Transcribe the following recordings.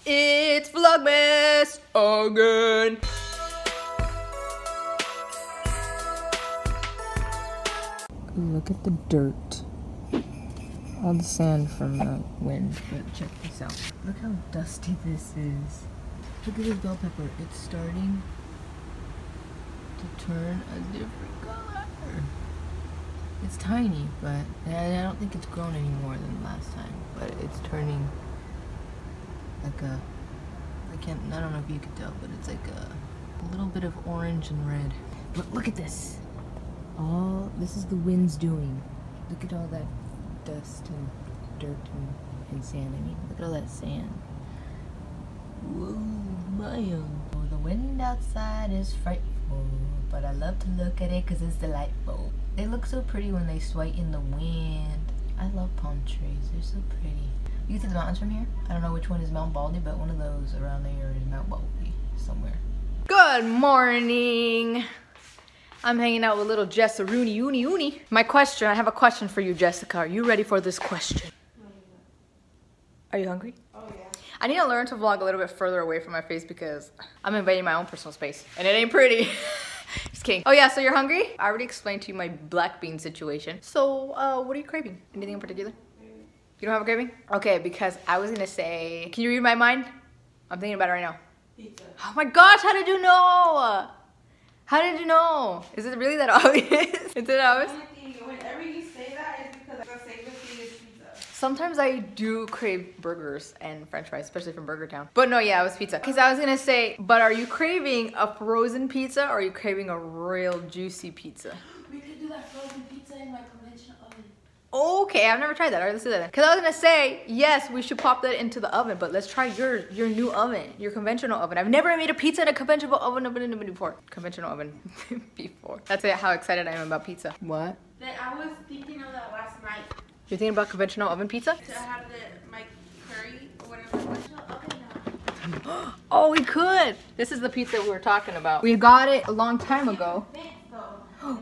It's Vlogmas again. Look at the dirt. All the sand from the wind. But check this out. Look how dusty this is. Look at this bell pepper. It's starting to turn a different color. It's tiny, but I don't think it's grown any more than last time. But it's turning like a, I don't know if you could tell, but it's like a little bit of orange and red. But look at this. This is the wind's doing. Look at all that dust and dirt and sand. I mean, look at all that sand. Whoa, man. Oh, the wind outside is frightful, but I love to look at it because it's delightful. They look so pretty when they sway in the wind. I love palm trees. They're so pretty. You can see the mountains from here. I don't know which one is Mount Baldy, but one of those around there is Mount Baldy somewhere. Good morning. I'm hanging out with little Jessa Rooney Uni. I have a question for you, Jessica. Are you ready for this question? Are you hungry? Oh yeah. I need to learn to vlog a little bit further away from my face because I'm invading my own personal space and it ain't pretty. Just kidding. Oh yeah, so you're hungry? I already explained to you my black bean situation. So what are you craving? Anything in particular? You don't have a craving? Okay, because I was gonna say, can you read my mind? I'm thinking about it right now. Pizza. Oh my gosh, how did you know? How did you know? Is it really that obvious? Is it obvious? Whenever you say that, it's because the safest thing is pizza. Sometimes I do crave burgers and french fries, especially from Burger Town. But no, yeah, it was pizza. Because I was gonna say, but are you craving a frozen pizza or are you craving a real juicy pizza? We could do that frozen pizza in my conventional oven. Okay, I've never tried that. All right, let's do that then. Because I was gonna say, yes, we should pop that into the oven, but let's try your new oven, your conventional oven. I've never made a pizza in a conventional oven before. Conventional oven before. That's it, how excited I am about pizza. What? I was thinking of that last night. You're thinking about conventional oven pizza? To have my curry or whatever conventional oven now. Oh, we could. This is the pizza we were talking about. We got it a long time ago.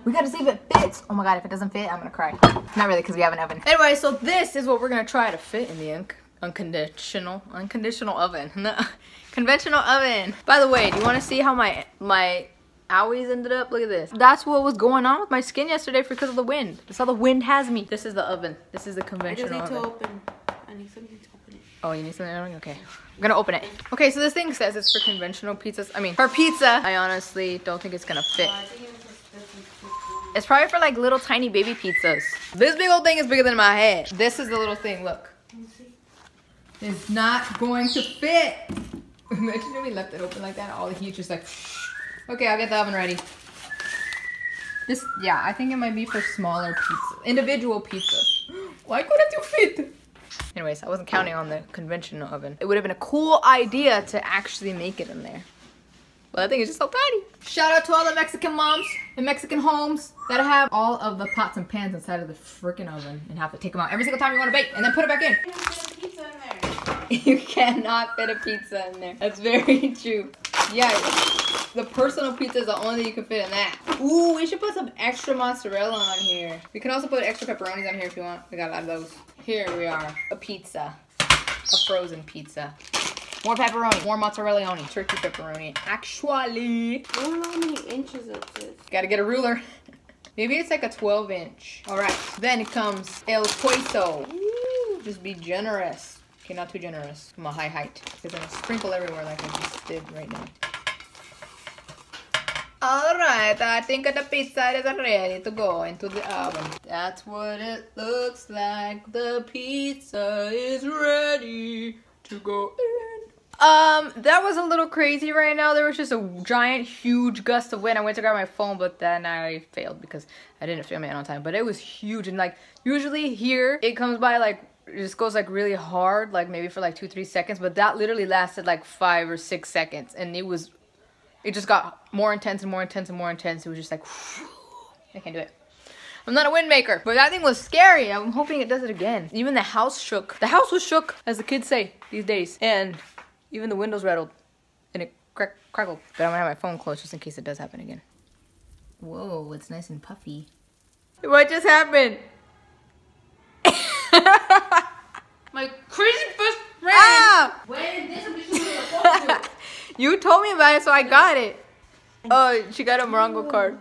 We gotta see if it fits. Oh my god, if it doesn't fit, I'm gonna cry. Not really, because we have an oven. Anyway, so this is what we're gonna try to fit in the unconditional oven. No, conventional oven. By the way, do you want to see how my owies ended up? Look at this. That's what was going on with my skin yesterday because of the wind. That's how the wind has me. This is the oven. This is the conventional oven. I just need to open. I need something to open it. Oh, you need something? Okay. I'm gonna open it. Okay, so this thing says it's for conventional pizzas. I mean, for pizza. I honestly don't think it's gonna fit. It's probably for like little tiny baby pizzas. This big old thing is bigger than my head. This is the little thing, look. It's not going to fit. Imagine if we left it open like that, all the heat just like, okay, I'll get the oven ready. This, yeah, I think it might be for smaller pizzas, individual pizzas. Why couldn't you fit? Anyways, I wasn't counting on the conventional oven. It would have been a cool idea to actually make it in there. But I think it's just so tiny. Shout out to all the Mexican moms and Mexican homes that have all of the pots and pans inside of the freaking oven and have to take them out every single time you want to bake and then put it back in. You can fit a pizza in there. You cannot fit a pizza in there. That's very true. Yeah, the personal pizza is the only thing you can fit in that. Ooh, we should put some extra mozzarella on here. We can also put extra pepperonis on here if you want. We got a lot of those. Here we are, a pizza, a frozen pizza. More pepperoni, more mozzarella, turkey pepperoni. Actually, I don't know how many inches it is. Gotta get a ruler. Maybe it's like a 12-inch. All right, then it comes el queso. Ooh, just be generous. Okay, not too generous. From a high height. It's gonna sprinkle everywhere like I just did right now. All right, I think the pizza is ready to go into the oven. That's what it looks like. The pizza is ready to go in. That was a little crazy right now. There was just a giant, huge gust of wind. I went to grab my phone, but then I failed because I didn't film it on time. But it was huge, and like usually here it comes by like it just goes like really hard, like maybe for like 2-3 seconds. But that literally lasted like 5 or 6 seconds, and it just got more intense and more intense and more intense. It was just like, whew, I can't do it. I'm not a wind maker, but that thing was scary. I'm hoping it does it again. Even the house shook. The house was shook, as the kids say these days, and even the windows rattled, and it crackled. But I'm gonna have my phone closed just in case it does happen again. Whoa, it's nice and puffy. What just happened? My crazy best friend. Ah! When this You told me about it, so I got it. Oh, she got a Morongo card.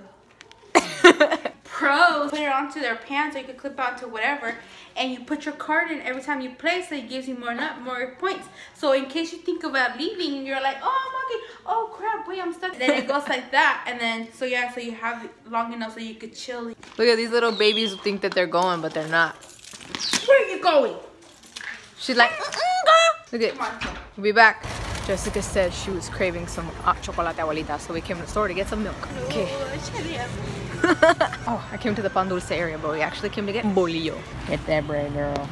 Pros put it onto their pants, or you could clip onto whatever, and you put your card in every time you play, so it gives you more points. So in case you think about leaving and you're like, oh, I'm okay, oh crap, wait, I'm stuck, then it goes like that, and then so yeah, so you have it long enough so you could chill. Look at these little babies who think that they're going, but they're not. Where are you going? She's like, look at, we'll be back. Jessica said she was craving some hot chocolate abuelita, so we came to the store to get some milk. Okay. Oh, I came to the pan dulce area, but we actually came to get bolillo. Get that bread, girl.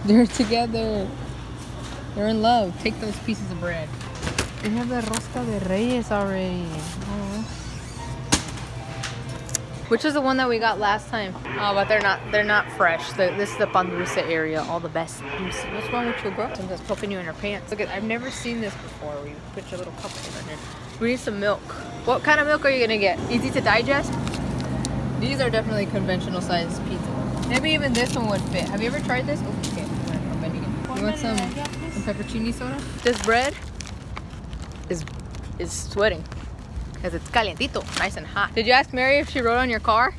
They're together. They're in love. Take those pieces of bread. We have the rosca de reyes already. Oh. Which is the one that we got last time. Oh, but they're not fresh. This is the pan dulce area, all the best. What's wrong with you, bro? Something's poking you in your pants. Look at, I've never seen this before. Where you put your little cup in there. We need some milk. What kind of milk are you gonna get? Easy to digest? These are definitely conventional sized pizza. Maybe even this one would fit. Have you ever tried this? Oh, okay. I'm bending it. You want some pepperoni soda? This bread is sweating. Because it's calientito, nice and hot. Did you ask Mary if she wrote on your car?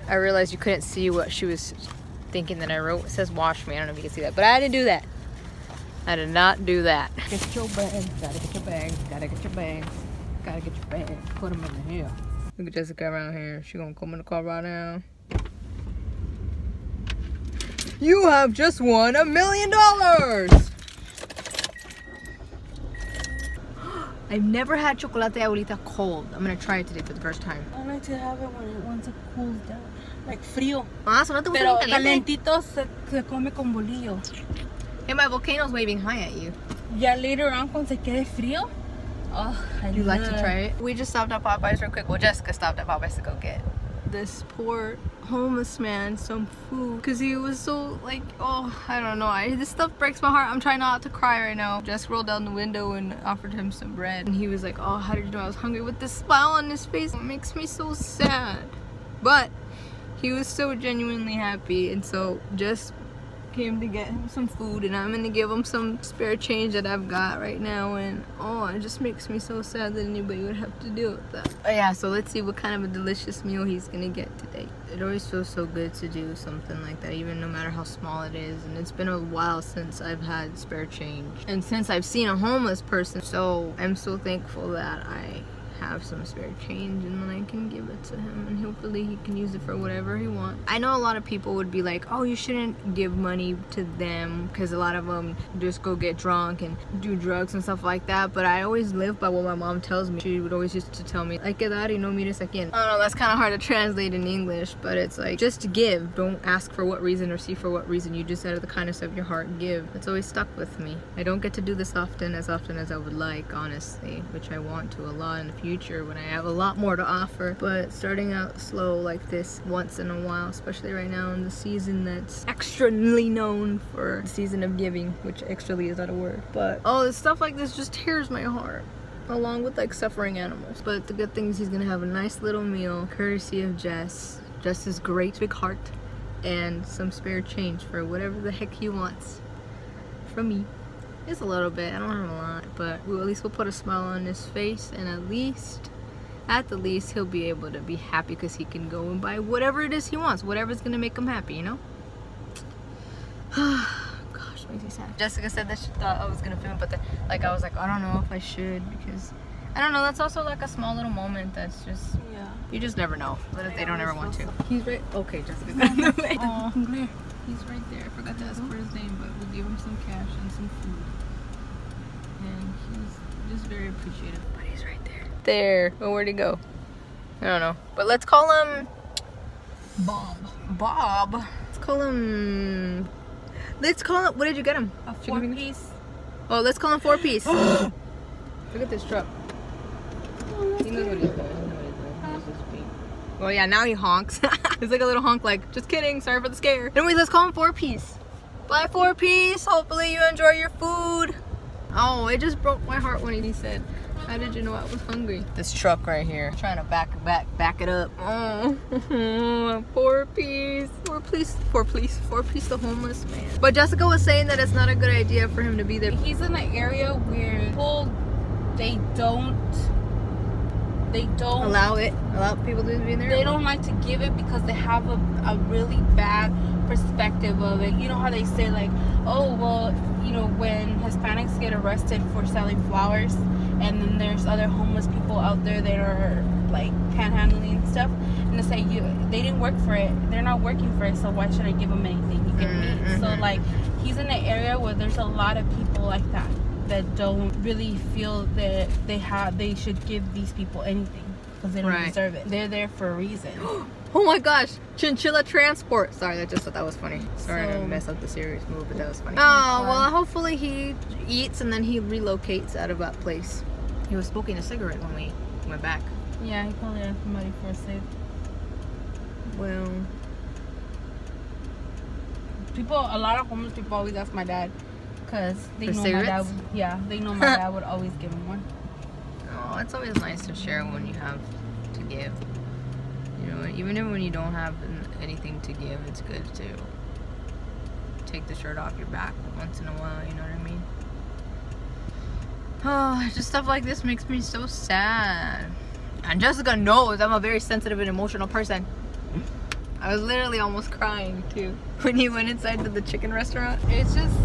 I realized you couldn't see what she was thinking that I wrote. It says wash me. I don't know if you can see that. But I didn't do that. I did not do that. Get your bags. Gotta get your bags. Gotta get your bags. Gotta get your bags. Put them in the hair. Look at Jessica around here. She gonna come in the car right now. You have just won $1 million! I've never had chocolate abuelita cold. I'm gonna try it today for the first time. I like to have it once it cools down. Like frío. Ah, so no te gusta Pero caliente? calentito se come con bolillo. Hey, my volcano's waving hi at you. Yeah, later on, when se quede frío. Oh, Would you like to try it? We just stopped at Popeyes real quick. Well, Jessica stopped at Popeyes to go get this poor homeless man some food because he was so like, oh, I don't know, this stuff breaks my heart. I'm trying not to cry right now. Just rolled down the window and offered him some bread, and he was like, oh, how did you know I was hungry, with this smile on his face. It makes me so sad, but he was so genuinely happy, and so just came to get him some food, and I'm gonna give him some spare change that I've got right now, and oh, it just makes me so sad that anybody would have to deal with that. But yeah, so let's see what kind of a delicious meal he's gonna get today. It always feels so good to do something like that, even no matter how small it is, and it's been a while since I've had spare change and since I've seen a homeless person, so I'm so thankful that I have some spare change and then I can give it to him, and hopefully he can use it for whatever he wants. I know a lot of people would be like, oh, you shouldn't give money to them because a lot of them just go get drunk and do drugs and stuff like that, but I always live by what my mom tells me. She would always used to tell me, hay que dar y no mires a quién. I don't know, that's kind of hard to translate in English, but it's like, just give. Don't ask for what reason or see for what reason. You just out of the kindness of your heart give. It's always stuck with me. I don't get to do this often as I would like, honestly, which I want to a lot in the future when I have a lot more to offer, but starting out slow like this once in a while, especially right now in the season that's extremely known for the season of giving, which extrally is not a word, but oh, stuff like this just tears my heart, along with like suffering animals. But the good thing is he's gonna have a nice little meal courtesy of Jess's great big heart, and some spare change for whatever the heck he wants from me. Just a little bit, I don't have a lot, but at least we'll put a smile on his face, and at the least he'll be able to be happy because he can go and buy whatever it is he wants, whatever's gonna make him happy, you know? Gosh, makes me sad. Jessica said that she thought I was gonna film it, but then, like, I was like, I don't know if I should, because I don't know, that's also like a small little moment that's just, yeah, you just never know, but if they don't ever want to. He's right, okay, Jessica's on the way. He's right there. I forgot to ask for his name, but we'll give him some cash and some food. And he's just very appreciative. But he's right there. There. Well, where'd he go? I don't know. But let's call him Bob. Bob. Let's call him. What did you get him? A 4-piece. Oh, let's call him 4-piece. Look at this truck. He knows what he's doing. Well, yeah, now he honks. It's like a little honk, like, just kidding, sorry for the scare. Anyways, let's call him 4-piece. Bye, 4-piece. Hopefully you enjoy your food. Oh, it just broke my heart when he said, how did you know I was hungry? This truck right here, trying to back it up. Oh, 4-piece. Poor police, the homeless man. But Jessica was saying that it's not a good idea for him to be there. He's in an area where people, they don't allow people to be in there. They don't like to give it because they have a really bad perspective of it. You know how they say like, oh well, you know, when Hispanics get arrested for selling flowers, and then there's other homeless people out there that are like panhandling and stuff, and they say they didn't work for it, they're not working for it, so why should I give them anything? You get me? So like, he's in an area where there's a lot of people like that don't really feel that they should give these people anything because they don't deserve it. They're there for a reason. Oh my gosh, chinchilla transport. Sorry, I just thought that was funny. Sorry to mess up the serious move, but that was funny. Oh, well, hopefully he eats and then he relocates out of that place. He was smoking a cigarette when we went back. Yeah, he probably asked somebody for a cig. Well, a lot of homeless people always ask my dad because they know cigarettes? my dad. They know my dad would always give him one. Oh, it's always nice to share when you have to give. You know, even when you don't have anything to give, it's good to take the shirt off your back once in a while, you know what I mean? Oh, just stuff like this makes me so sad. And Jessica knows I'm a very sensitive and emotional person. I was literally almost crying too when he went inside to the chicken restaurant. It's just,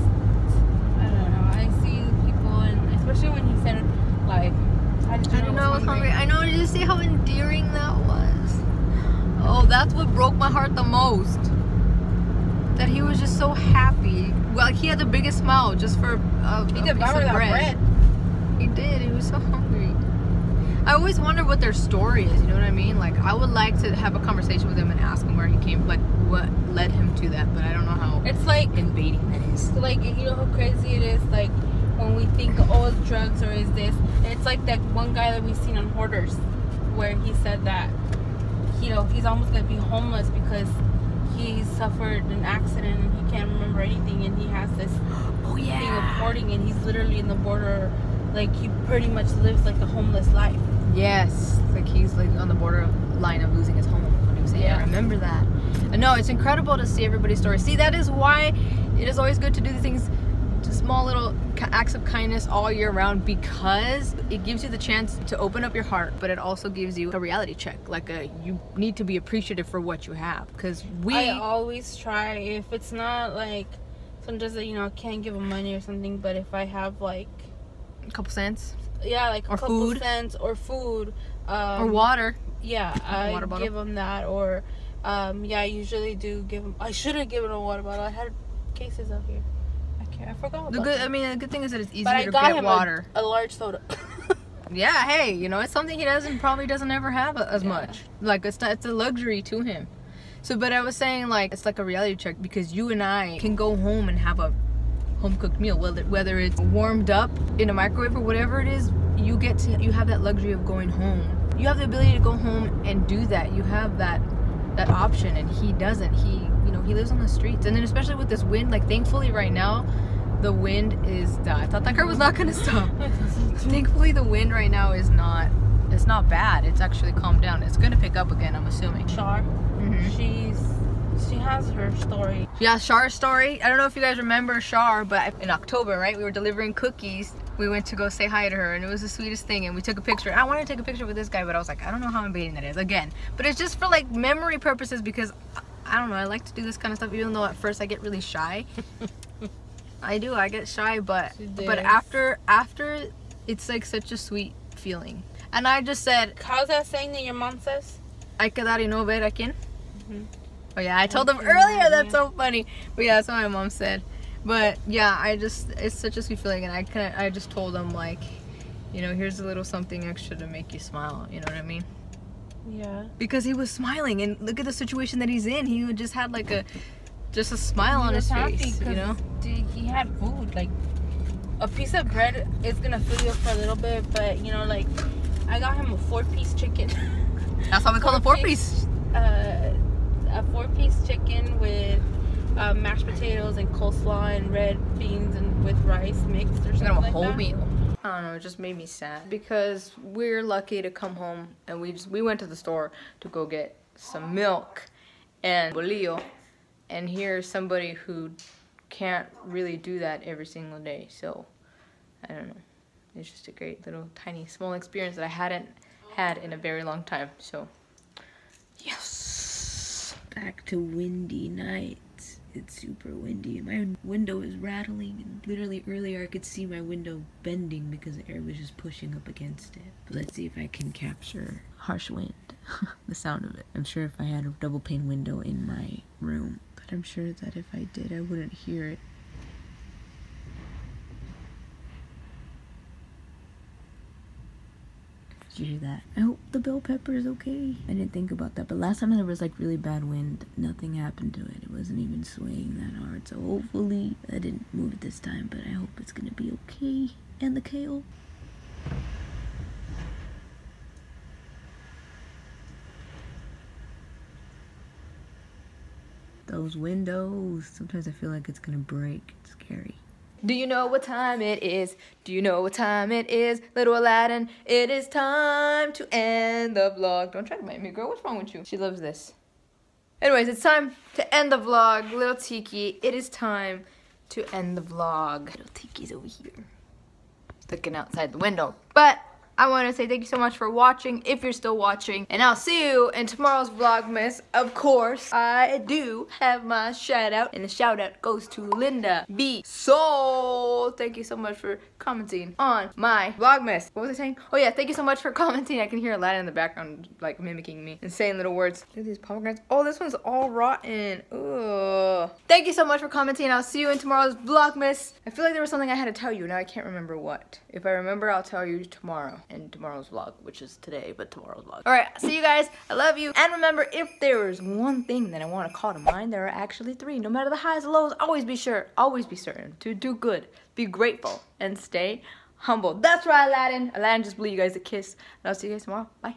I don't know, I see people, and especially when he said like, I didn't know I was hungry. I know, did you see how endearing that was? Oh, that's what broke my heart the most. That he was just so happy. Well, he had the biggest smile just for a piece of bread. He did. He was so hungry. I always wonder what their story is. You know what I mean? Like, I would like to have a conversation with him and ask him where he came, like what led him to that. But I don't know how. It's like invading that is. Like, you know how crazy it is. Like when we think, oh, it's drugs or is this? It's like that one guy that we've seen on Hoarders, where he said that, you know, he's almost gonna be homeless because he suffered an accident and he can't remember anything, and he has this thing of hoarding, and he's literally in the border, like he pretty much lives like a homeless life. Yes, like he's like on the borderline of losing his home. What he was saying. I remember that. And no, it's incredible to see everybody's story. See, that is why it is always good to do these things, small little acts of kindness all year round, because it gives you the chance to open up your heart, but it also gives you a reality check. Like you need to be appreciative for what you have, because I always try, if it's not like sometimes, you know, I can't give them money or something, but if I have like a couple cents, like a couple cents or food, or water, I give them that. Or I usually do give them. I should have given a water bottle. I had cases out here. I forgot about that. the good thing is that it's easier to get water. A large soda. Yeah, hey, you know, it's something he probably doesn't ever have as much. Like, it's a luxury to him. So, but I was saying, like, it's like a reality check, because you and I can go home and have a home cooked meal, whether it's warmed up in a microwave or whatever it is. You have that luxury of going home. You have the ability to go home and do that. You have that option, and he doesn't. He lives on the streets, and then especially with this wind, like, thankfully right now the wind is I thought that car was not gonna stop. Thankfully the wind right now is not bad. It's actually calmed down. It's gonna pick up again, I'm assuming. Char, she has her story. Yeah, Char's story. I don't know if you guys remember Char, but in October, right, we were delivering cookies. We went to go say hi to her, and it was the sweetest thing, and we took a picture. I wanted to take a picture with this guy, but I was like, I don't know how invading that is again, but it's just for like memory purposes, because I don't know, I like to do this kind of stuff, even though at first I get really shy. I get shy, but after it's like such a sweet feeling. And I just said, how's that saying that your mom says? Hay que dar y no ver a quién. Oh yeah, I told them earlier. That's so funny. But yeah, that's what my mom said. But yeah, it's such a sweet feeling, and I just told them, like, you know, here's a little something extra to make you smile. You know what I mean? Yeah. Because he was smiling, and look at the situation that he's in. He just had like a smile on his face, you know? Dude, he had food. Like, a piece of bread is gonna fill you up for a little bit, but you know, like, I got him a 4-piece chicken. That's why we call it 4-piece. A 4-piece chicken with mashed potatoes and coleslaw and red beans and with rice mixed or something like that. A whole meal. I don't know, it just made me sad, because we're lucky to come home, and we went to the store to go get some milk and bolillo, and And here's somebody who can't really do that every single day. So, I don't know. It's just a great little tiny small experience that I hadn't had in a very long time. So, yes! Back to windy nights. It's super windy. My window is rattling, and literally earlier I could see my window bending because the air was just pushing up against it. But let's see if I can capture harsh wind, the sound of it. I'm sure if I had a double pane window in my room, but I'm sure that if I did, I wouldn't hear it. Did you hear that? I hope the bell pepper is okay. I didn't think about that, but last time there was like really bad wind, nothing happened to it. It wasn't even swaying that hard, so hopefully I didn't move it this time, but I hope it's gonna be okay. And the kale. Those windows, sometimes I feel like it's gonna break. It's scary. Do you know what time it is? Do you know what time it is? Little Aladdin, it is time to end the vlog. Don't try to bite me, girl. What's wrong with you? She loves this. Anyways, it's time to end the vlog. Little Tiki, it is time to end the vlog. Little Tiki's over here, looking outside the window. But I want to say thank you so much for watching, if you're still watching. And I'll see you in tomorrow's Vlogmas. Of course, I do have my shout out. And the shout out goes to Linda B. So, thank you so much for commenting on my Vlogmas. What was I saying? Oh yeah, thank you so much for commenting. I can hear Aladdin in the background, like mimicking me and saying little words. Look at these pomegranates. Oh, this one's all rotten. Ugh. Thank you so much for commenting. I'll see you in tomorrow's Vlogmas. I feel like there was something I had to tell you. Now I can't remember what. If I remember, I'll tell you tomorrow. In tomorrow's vlog, which is today, but tomorrow's vlog. All right, see you guys. I love you. And remember, if there is one thing that I want to call to mind, there are actually 3. No matter the highs and lows, always be certain to do good, be grateful, and stay humble. That's right, Aladdin. Aladdin just blew you guys a kiss. And I'll see you guys tomorrow. Bye.